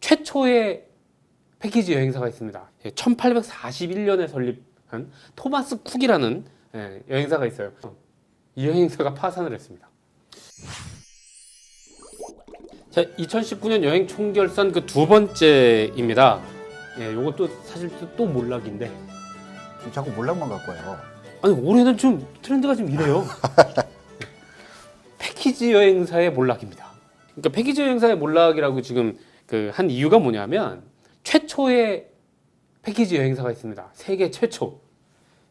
최초의 패키지 여행사가 있습니다. 1841년에 설립한 토마스 쿡이라는 여행사가 있어요. 이 여행사가 파산을 했습니다. 자, 2019년 여행 총결산 그 두 번째입니다. 요것도 사실 또 몰락인데. 자꾸 몰락만 갖고 와요. 아니, 올해는 좀 트렌드가 좀 이래요. 패키지 여행사의 몰락입니다. 그러니까 패키지 여행사의 몰락이라고 지금 그 한 이유가 뭐냐면 최초의 패키지 여행사가 있습니다. 세계 최초.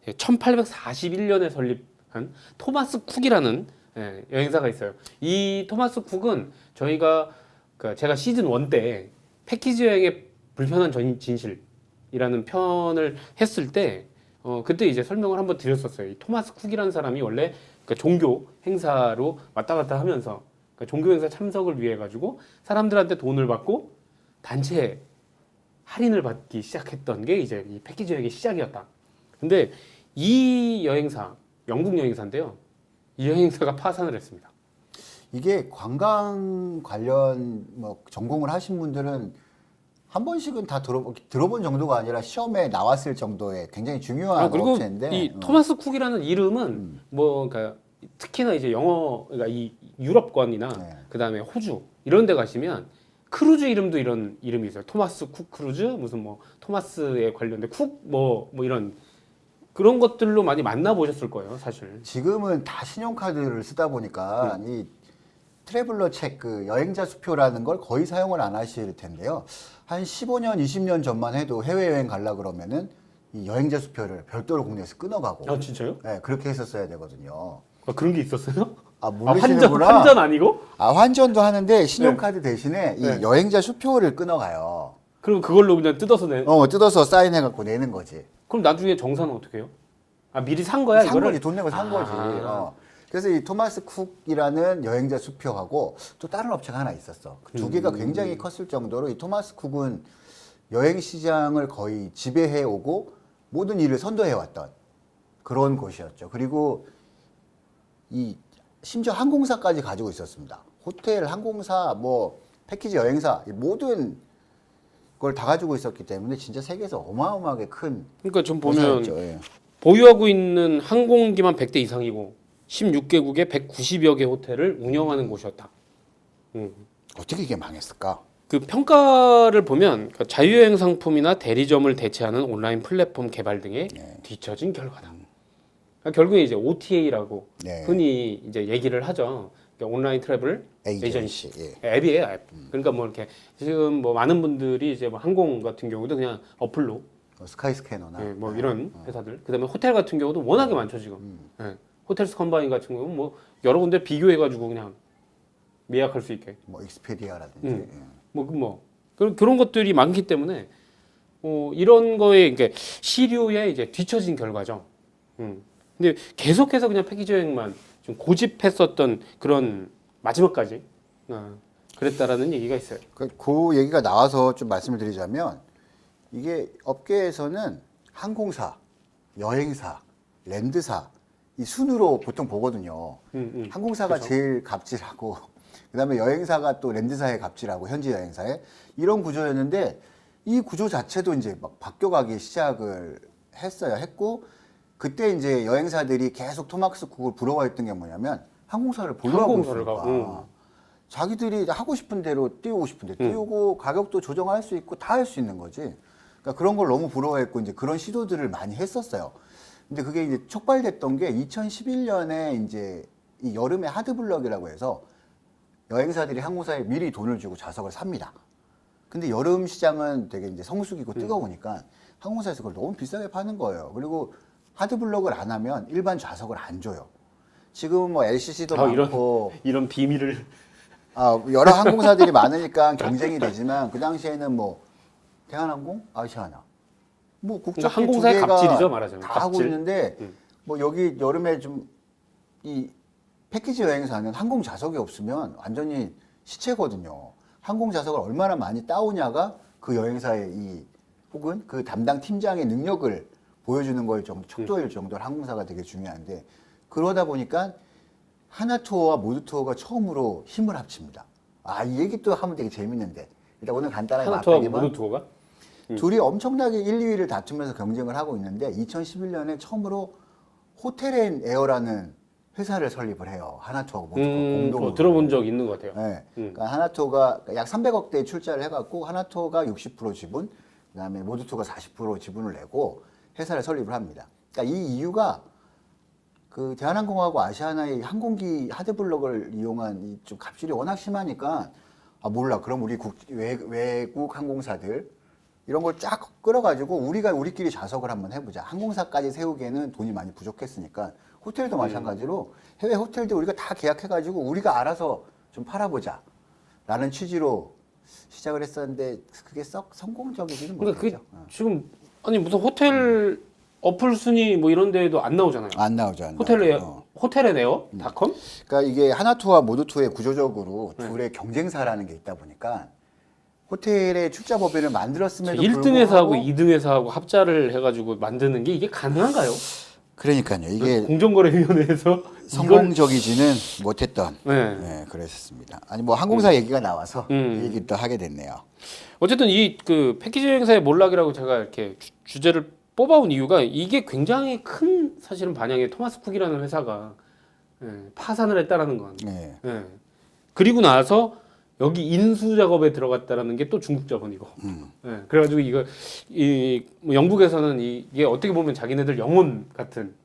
1841년에 설립한 토마스 쿡이라는 여행사가 있어요. 이 토마스 쿡은 저희가 제가 시즌 1 때 패키지 여행의 불편한 진실이라는 편을 했을 때 그때 이제 설명을 한번 드렸었어요. 이 토마스 쿡이라는 사람이 원래 종교 행사로 왔다 갔다 하면서 종교 행사 참석을 위해 가지고 사람들한테 돈을 받고 단체 할인을 받기 시작했던 게 이제 이 패키지 여행의 시작이었다. 근데 이 여행사, 영국 여행사인데요. 이 여행사가 파산을 했습니다. 이게 관광 관련 뭐 전공을 하신 분들은 한 번씩은 다 들어본 정도가 아니라 시험에 나왔을 정도의 굉장히 중요한 그리고 업체인데 이 토마스 쿡이라는 이름은 뭐 그러니까 특히나 이제 영어 그러니까 이 유럽권이나 그다음에 호주 이런 데 가시면 크루즈 이름도 이런 이름이 있어요. 토마스 쿡 크루즈 무슨 뭐 토마스에 관련된 쿡 뭐 이런 그런 것들로 많이 만나보셨을 거예요, 사실. 지금은 다 신용카드를 쓰다 보니까 이 트래블러 책, 그 여행자 수표라는 걸 거의 사용을 안 하실 텐데요. 한 15년, 20년 전만 해도 해외여행 가려고 그러면은 이 여행자 수표를 별도로 국내에서 끊어가고. 아, 진짜요? 네, 그렇게 했었어야 되거든요. 아, 그런 게 있었어요? 아, 모르시는구나. 환전 아니고? 아, 환전도 하는데 신용카드 대신에 이 네. 여행자 수표를 끊어가요. 그럼 그걸로 그냥 뜯어서 내. 뜯어서 사인해갖고 내는 거지. 그럼 나중에 정산은 어떻게 해요? 아, 미리 산 거야, 산 이거를? 거지, 돈 내고 산 거지. 그래서 이 토마스 쿡이라는 여행자 수표하고 또 다른 업체가 하나 있었어. 두 개가 굉장히 컸을 정도로 이 토마스 쿡은 여행 시장을 거의 지배해 오고 모든 일을 선도해 왔던 그런 곳이었죠. 그리고 이 심지어 항공사까지 가지고 있었습니다. 호텔, 항공사, 뭐 패키지 여행사 이 모든 걸 다 가지고 있었기 때문에 진짜 세계에서 어마어마하게 큰 그러니까 좀 보면 회사였죠. 예. 보유하고 있는 항공기만 100대 이상이고 16개국에 190여 개 호텔을 운영하는 곳이었다. 어떻게 이게 망했을까? 그 평가를 보면 자유여행 상품이나 대리점을 대체하는 온라인 플랫폼 개발 등에 뒤처진 결과다. 그러니까 결국에 이제 OTA라고 흔히 이제 얘기를 하죠. 그러니까 온라인 트래블 에이전시. 앱이에요, 앱. 그러니까 뭐 이렇게 지금 뭐 많은 분들이 이제 뭐 항공 같은 경우도 그냥 어플로 스카이스캐너나 뭐 이런 회사들. 그다음에 호텔 같은 경우도 워낙에 많죠 지금. 호텔스 컴바인 같은 경우는 뭐 여러 군데 비교해가지고 그냥 예약할 수 있게. 뭐 익스페디아라든지. 그런 것들이 많기 때문에 이런 거에 그러니까 시류에 이제 뒤처진 결과죠. 근데 계속해서 그냥 패키지 여행만 좀 고집했었던 그런 마지막까지 그랬다라는 얘기가 있어요. 그 얘기가 나와서 좀 말씀을 드리자면 이게 업계에서는 항공사, 여행사, 랜드사 이 순으로 보통 보거든요. 항공사가 그렇죠. 제일 갑질하고 그다음에 여행사가 또 랜드사에 갑질하고 현지 여행사에 이런 구조였는데 이 구조 자체도 이제 막 바뀌어가기 시작을 했고 그때 이제 여행사들이 계속 토마스 쿡을 부러워했던 게 뭐냐면 항공사를 보유하고 있으니까 자기들이 하고 싶은 대로 띄우고 싶은데 띄우고 가격도 조정할 수 있고 다 할 수 있는 거지. 그러니까 그런 걸 너무 부러워했고 이제 그런 시도들을 많이 했었어요. 근데 그게 이제 촉발됐던 게 2011년에 이제 이 여름에 하드블럭이라고 해서 여행사들이 항공사에 미리 돈을 주고 좌석을 삽니다. 근데 여름 시장은 되게 이제 성수기고 뜨거우니까 항공사에서 그걸 너무 비싸게 파는 거예요. 그리고 하드블럭을 안 하면 일반 좌석을 안 줘요. 지금 뭐 LCC도 많고 이런 비밀을 여러 항공사들이 많으니까 경쟁이 되지만 그 당시에는 뭐 대한항공, 아시아나 뭐 국적기 항공사의 두 개가 갑질이죠, 말하자면. 다 하고 있는데 뭐 여기 여름에 좀 이 패키지 여행사는 항공 좌석이 없으면 완전히 시체거든요. 항공 좌석을 얼마나 많이 따오냐가 그 여행사의 이 혹은 그 담당 팀장의 능력을 보여주는 걸 척도일 정도로 항공사가 되게 중요한데 그러다 보니까 하나투어와 모두투어가 처음으로 힘을 합칩니다. 이 얘기 또 하면 되게 재밌는데 일단 오늘 간단하게 하나투어 맛보기만. 모노투어가 둘이 엄청나게 1, 2위를 다투면서 경쟁을 하고 있는데 2011년에 처음으로 호텔앤에어라는 회사를 설립을 해요. 하나투어하고 공동으로. 들어본 적 있는 것 같아요. 네. 그러니까 하나투어가 약 300억대 출자를 해갖고 하나투어가 60% 지분, 그다음에 모두투어가 40% 지분을 내고 회사를 설립을 합니다. 그러니까 이 이유가 그 대한항공하고 아시아나의 항공기 하드블록을 이용한 이 좀 갑질이 워낙 심하니까 아 몰라 그럼 우리 외국 항공사들 이런 걸 쫙 끌어가지고 우리가 우리끼리 자석을 한번 해보자. 항공사까지 세우기에는 돈이 많이 부족했으니까 호텔도 마찬가지로 해외 호텔도 우리가 다 계약해가지고 우리가 알아서 좀 팔아보자 라는 취지로 시작을 했었는데 그게 썩 성공적이지는 그러니까 못했죠. 지금 아니 무슨 호텔 어플 순위 뭐 이런 데에도 안 나오잖아요. 안 나오죠. 호텔에네어닷컴? 그러니까 이게 하나투어와 모두투어의 구조적으로 둘의 경쟁사라는 게 있다 보니까 호텔의 출자 법인을 만들었음에도 1등 회사하고 2등 회사하고 합자를 해가지고 만드는 게 이게 가능한가요? 그러니까요. 이게 공정거래위원회에서 성공적이지는 못했던 네. 네, 그랬었습니다. 아니 뭐 항공사 얘기가 나와서 이 얘기를 또 하게 됐네요. 어쨌든 이 그 패키지 여행사의 몰락이라고 제가 이렇게 주제를 뽑아온 이유가 이게 굉장히 큰 사실은 반향의 토마스 쿡이라는 회사가 파산을 했다라는 건. 네. 그리고 나서 여기 인수 작업에 들어갔다라는 게 또 중국 자본이고. 그래가지고 뭐 영국에서는 이게 어떻게 보면 자기네들 영혼 같은.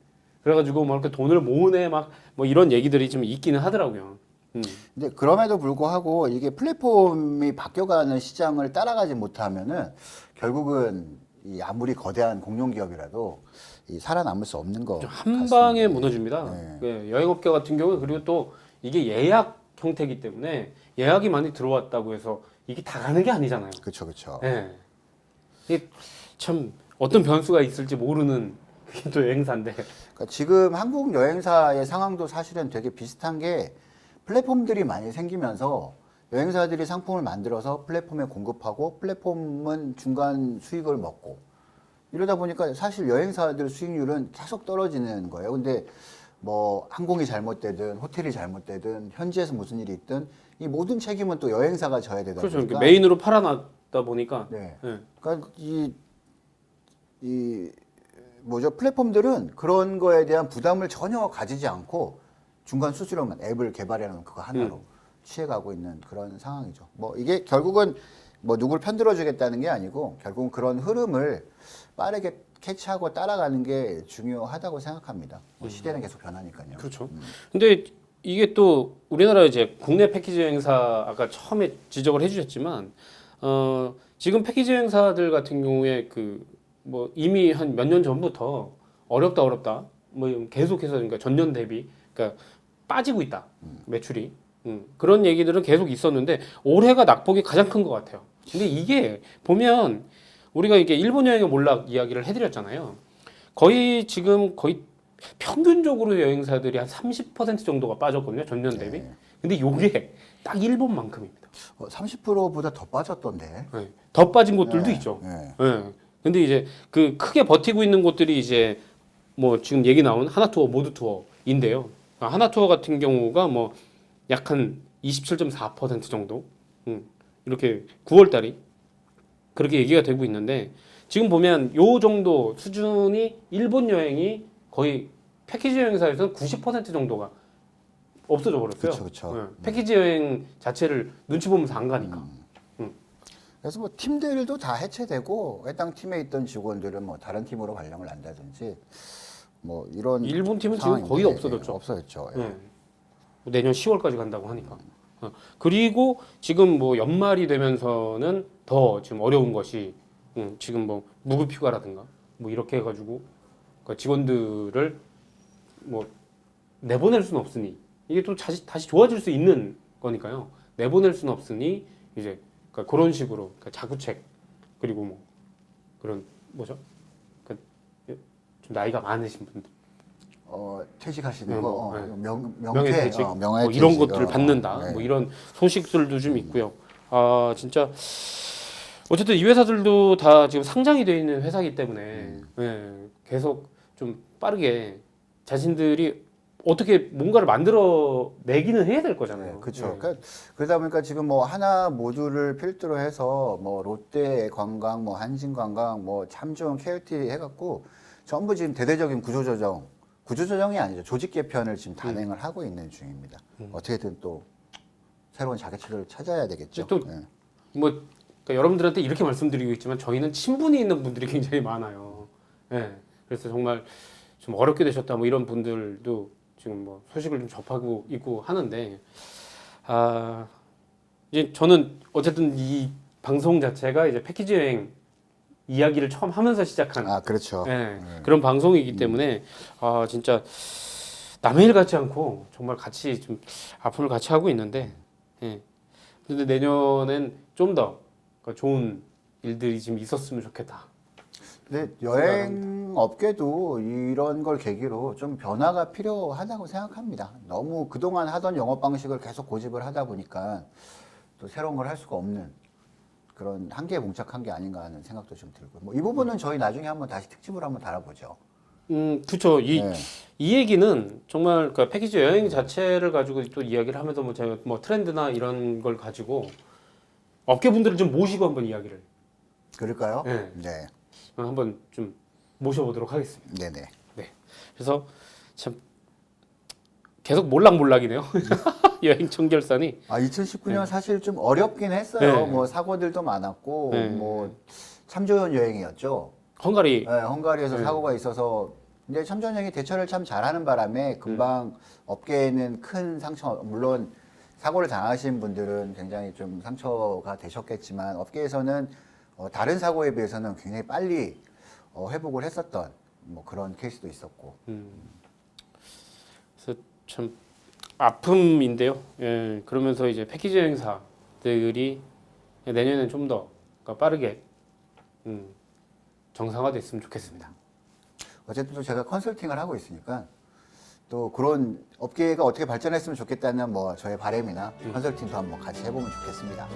그래가지고 뭐 이렇게 돈을 모으네 막 뭐 이런 얘기들이 좀 있기는 하더라고요. 근데 그럼에도 불구하고 이게 플랫폼이 바뀌어가는 시장을 따라가지 못하면은 결국은 이 아무리 거대한 공룡 기업이라도 이 살아남을 수 없는 거 한 방에 같습니다. 무너집니다. 네. 여행업계 같은 경우 그리고 또 이게 예약 형태이기 때문에 예약이 많이 들어왔다고 해서 이게 다 가는 게 아니잖아요. 그렇죠, 그렇죠. 네. 이게 참 어떤 변수가 있을지 모르는 그게 또 여행사인데. 그러니까 지금 한국 여행사의 상황도 사실은 되게 비슷한 게 플랫폼들이 많이 생기면서 여행사들이 상품을 만들어서 플랫폼에 공급하고 플랫폼은 중간 수익을 먹고 이러다 보니까 사실 여행사들 수익률은 계속 떨어지는 거예요. 근데 뭐 항공이 잘못되든 호텔이 잘못되든 현지에서 무슨 일이 있든 이 모든 책임은 또 여행사가 져야 되다 그렇죠. 보니까 메인으로 팔아놨다 보니까. 네. 네. 그러니까 이 뭐죠? 플랫폼들은 그런 거에 대한 부담을 전혀 가지지 않고 중간 수수료만 앱을 개발해 놓은 그거 하나로 취해가고 있는 그런 상황이죠. 뭐 이게 결국은 뭐 누굴 편들어 주겠다는 게 아니고 결국은 그런 흐름을 빠르게 캐치하고 따라가는 게 중요하다고 생각합니다. 뭐 시대는 계속 변하니까요. 그렇죠. 근데 이게 또 우리나라 이제 국내 패키지 여행사 아까 처음에 지적을 해주셨지만 지금 패키지 여행사들 같은 경우에 그 뭐 이미 한 몇 년 전부터 어렵다 뭐 계속해서 그러니까 전년 대비 그러니까 빠지고 있다 매출이 그런 얘기들은 계속 있었는데 올해가 낙폭이 가장 큰 것 같아요. 근데 이게 보면 우리가 이게 일본 여행의 몰락 이야기를 해드렸잖아요. 거의 평균적으로 여행사들이 한 30% 정도가 빠졌거든요. 전년 대비. 근데 요게 딱 일본만큼입니다. 30%보다 더 빠졌던데. 네. 더 빠진 곳들도 있죠. 네. 네. 근데 이제 그 크게 버티고 있는 곳들이 이제 뭐 지금 얘기 나온 하나투어, 모두투어인데요. 하나투어 같은 경우가 뭐 약 한 27.4% 정도 이렇게 9월 달이 그렇게 얘기가 되고 있는데 지금 보면 요 정도 수준이 일본 여행이 거의 패키지 여행사에서 90% 정도가 없어져 버렸어요. 그렇죠. 패키지 여행 자체를 눈치 보면서 안 가니까. 그래서 뭐 팀들도 다 해체되고 해당 팀에 있던 직원들은 뭐 다른 팀으로 발령을 난다든지 뭐 이런 일본 팀은 지금 거의 없어졌죠. 없어졌죠. 예. 네. 내년 10월까지 간다고 하니까. 그리고 지금 뭐 연말이 되면서는 더 지금 어려운 것이 지금 뭐 무급 휴가라든가 뭐 이렇게 해가지고 그러니까 직원들을 뭐 내보낼 수는 없으니 이게 또 다시 좋아질 수 있는 거니까요. 내보낼 수는 없으니 이제 그러니까 그런 식으로 그러니까 자구책 그리고 뭐 그런 뭐죠? 그러니까 좀 나이가 많으신 분들. 퇴직하시는 뭐, 거, 네. 명퇴직, 뭐 이런 것들을 받는다. 네. 뭐 이런 소식들도 좀 있고요. 아 진짜 어쨌든 이 회사들도 다 지금 상장이 되어 있는 회사이기 때문에 계속 좀 빠르게 자신들이 어떻게 뭔가를 만들어 내기는 해야 될 거잖아요. 그렇죠. 그러니까 그러다 보니까 지금 뭐 하나 모두를 필두로 해서 뭐 롯데 관광, 뭐 한신 관광, 뭐 참좋은 KLT 해갖고 전부 지금 대대적인 구조조정이 아니죠. 조직 개편을 지금 단행을 하고 있는 중입니다. 어떻게든 또 새로운 자기체를 찾아야 되겠죠. 또 예. 뭐 그러니까 여러분들한테 이렇게 말씀드리고 있지만 저희는 친분이 있는 분들이 굉장히 많아요. 예. 그래서 정말 좀 어렵게 되셨다 뭐 이런 분들도 지금 뭐 소식을 좀 접하고 있고 하는데 이제 저는 어쨌든 이 방송 자체가 이제 패키지 여행 이야기를 처음 하면서 시작한 그렇죠. 예, 그런 방송이기 때문에 진짜 남의 일 같지 않고 정말 같이 좀 아픔을 같이 하고 있는데 예. 근데 내년엔 좀 더 좋은 일들이 좀 있었으면 좋겠다. 근데 여행 업계도 이런 걸 계기로 좀 변화가 필요하다고 생각합니다. 너무 그동안 하던 영업 방식을 계속 고집을 하다 보니까 또 새로운 걸 할 수가 없는 그런 한계에 봉착한 게 아닌가 하는 생각도 좀 들고. 뭐 이 부분은 저희 나중에 한번 다시 특집으로 한번 다뤄보죠. 그렇죠. 네. 이 얘기는 정말 그 패키지 여행 자체를 가지고 또 이야기를 하면서 뭐 제가 뭐 트렌드나 이런 걸 가지고 업계분들을 좀 모시고 한번 이야기를 그럴까요? 네. 네. 한번 좀 모셔보도록 하겠습니다. 네네. 네. 그래서 참 계속 몰락몰락이네요. 여행 총결산이. 2019년 사실 좀 어렵긴 했어요. 네. 뭐 사고들도 많았고, 네. 뭐 참조연 여행이었죠. 헝가리. 네, 헝가리에서 네. 사고가 있어서 근데 참조연 여행이 대처를 참 잘하는 바람에 금방 업계에는 큰 상처, 물론 사고를 당하신 분들은 굉장히 좀 상처가 되셨겠지만 업계에서는 다른 사고에 비해서는 굉장히 빨리 회복을 했었던 뭐 그런 케이스도 있었고. 그래서 참 아픔인데요. 예, 그러면서 이제 패키지 여행사들이 내년에는 좀 더 빠르게 정상화됐으면 좋겠습니다. 어쨌든 또 제가 컨설팅을 하고 있으니까 또 그런 업계가 어떻게 발전했으면 좋겠다는 뭐 저의 바람이나 컨설팅도 한번 같이 해보면 좋겠습니다.